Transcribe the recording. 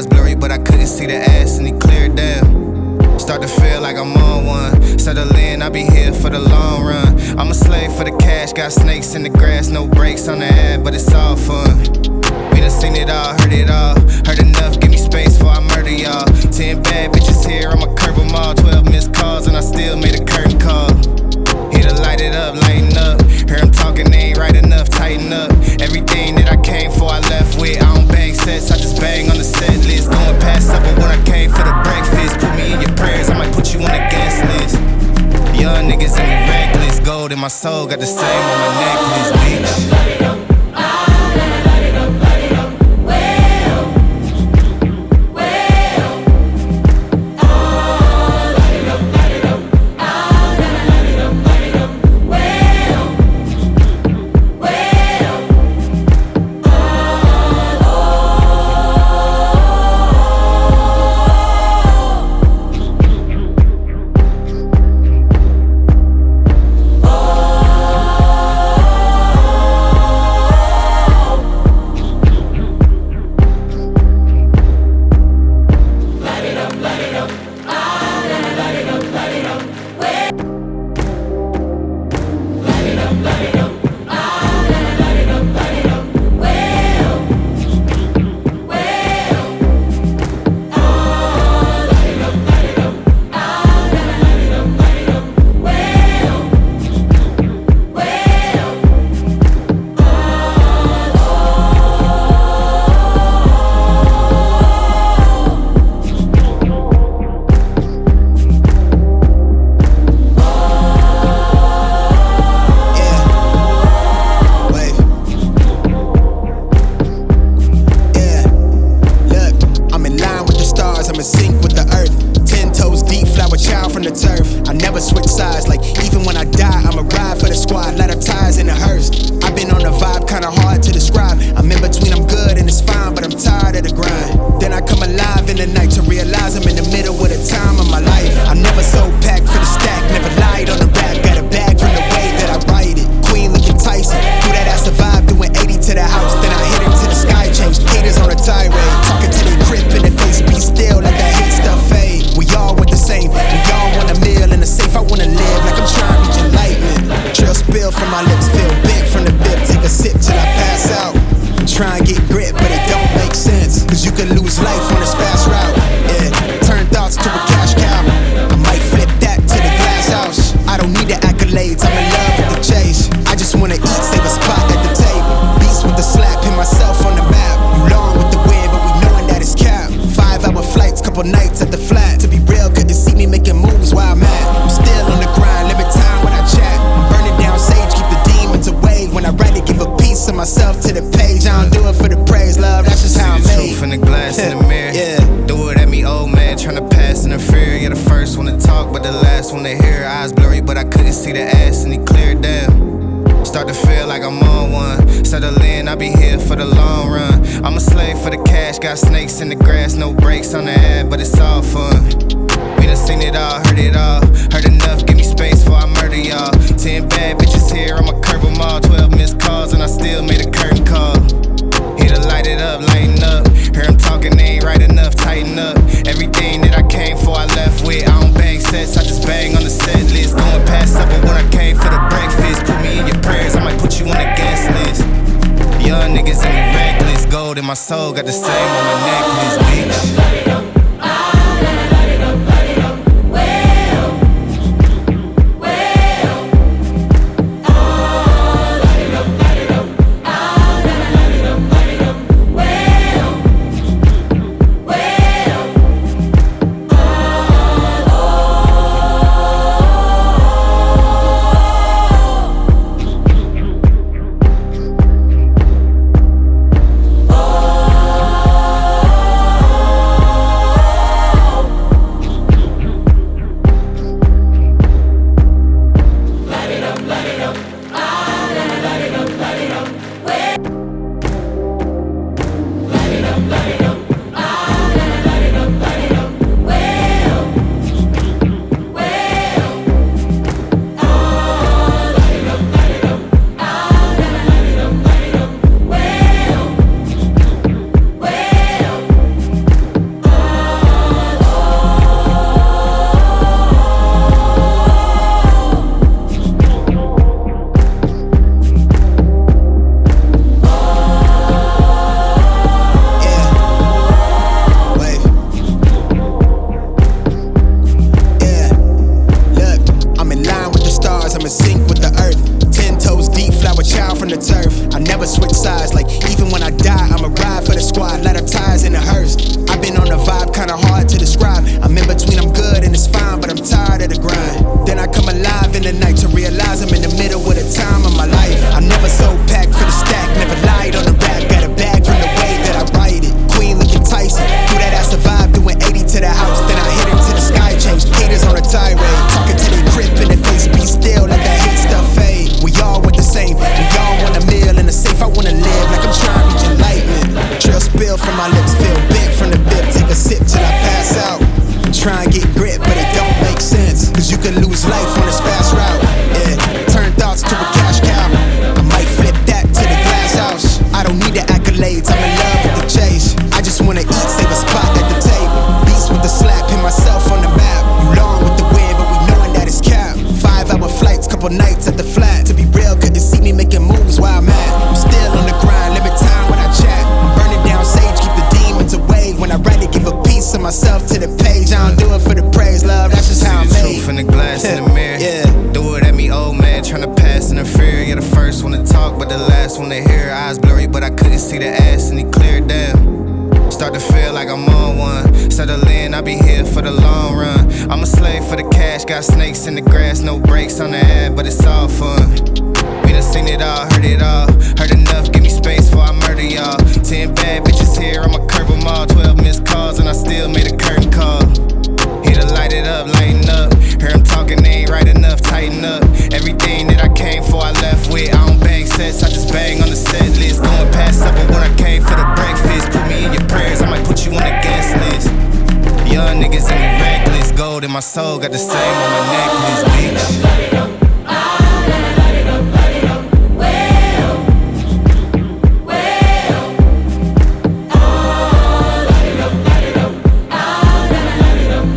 eyes blurry, but I couldn't see the ass and he cleared down. Start to feel like I'm on one. Settle in, I'll be here for the long run. I'm a slave for the cash, got snakes in the grass, no brakes on the ad, but it's all fun. We done seen it all, heard enough, give me space before I murder y'all. 10 bad bitches here, I'ma curve them all. 12 missed calls and I still made a curtain call. Here to light it up, lighten up. Hear him talking, they ain't right enough, tighten up. Everything that I came for, I left with. I don't bang sets, I just bang on the set list. Going past supper when I came for the breakfast. Put me in your prayers, I might put you on the guest list. Young niggas in me reckless. Gold in my soul, got the same on my necklace, bitch. I never switch sides, like even when I die, I'ma ride for the squad, light up ties in the hearse. I've been on the vibe, kinda hard to describe. I'm in between, I'm good and it's fine, but I'm tired of the grind. Then I come alive in the night to realize I'm in the middle of the time of my life. I'm never so packed for the stack, never lied on the rap. Got a bag from the way that I write it. Queen looking Tyson, do that ass survive, doing 80 to the house. Then I hit it to the sky, change haters on a tirade. Talking to their grip in the face, be still, let that hate stuff fade. We all want the same, we all want a meal in the safe. I wanna live like I'm trying to reach enlightenment. Trail spill from my lips, feel big from the bib. Take a sip till I pass out. I'm trying to get grit, but it don't make sense, cause you can lose life on this fast route. Yeah, turn thoughts to a cash cow. I might flip that to the glass house. I don't need the accolades, I'm in love with the chase. I just wanna eat, save a spot at the table. Beast with the slap, pin myself on the map. You long with the wind, but we knowing that it's cap. 5-hour flights, couple nights at the flat. To be real, couldn't see me making moves where I'm at. I'm still on the grind, limit time when I chat. I'm burning down sage, keep the demons away. When I write it, give a piece of myself to the page. I don't do it for the praise, love, that's just how I'm made. Truth in the glass in the mirror. Yeah. Do it at me, old man, tryna pass in the fear. You're the first one to talk, but the last one to hear. Eyes blurry, but I couldn't see the ass and he cleared down. Start to feel like I'm on one. Settle in, I'll be here for the long run. I'm a slave for the cash, got snakes in the grass, no brakes on the ad, but it's all fun. We done seen it all, heard enough, give me space before I murder y'all. 10 bad bitches here, I'ma curve them all. 12 missed calls and I still made a curtain call. Here to light it up, lighten up. Hear him talking, they ain't right enough, tighten up. Everything that I came for, I left with. I don't bang sets, I just bang on the set list. Going past supper when I came for the breakfast. Put me in your prayers, I might put you on the guest list. Young niggas in me reckless. Gold in my soul, got the same on my necklace, bitch. see the ass and he cleared down. Start to feel like I'm on one. Settle in, I be here for the long run. I'm a slave for the cash, got snakes in the grass, no brakes on the ad, but it's all fun. We done seen it all, heard it all. Heard enough, give me space before I murder y'all. 10 bad bitches here, I'ma curve them all. 12 missed calls and I still made a curtain call. Here to light it up, lighten up. Hear him talking, they ain't right enough, tighten up. Everything that I came for, I left with. I don't bang sets, I just bang on the set list. Going past supper when I came for the breakfast. Put me in your prayers, I might put you on the guest list. Young niggas in me reckless. Gold in my soul, got the same on my necklace, bitch.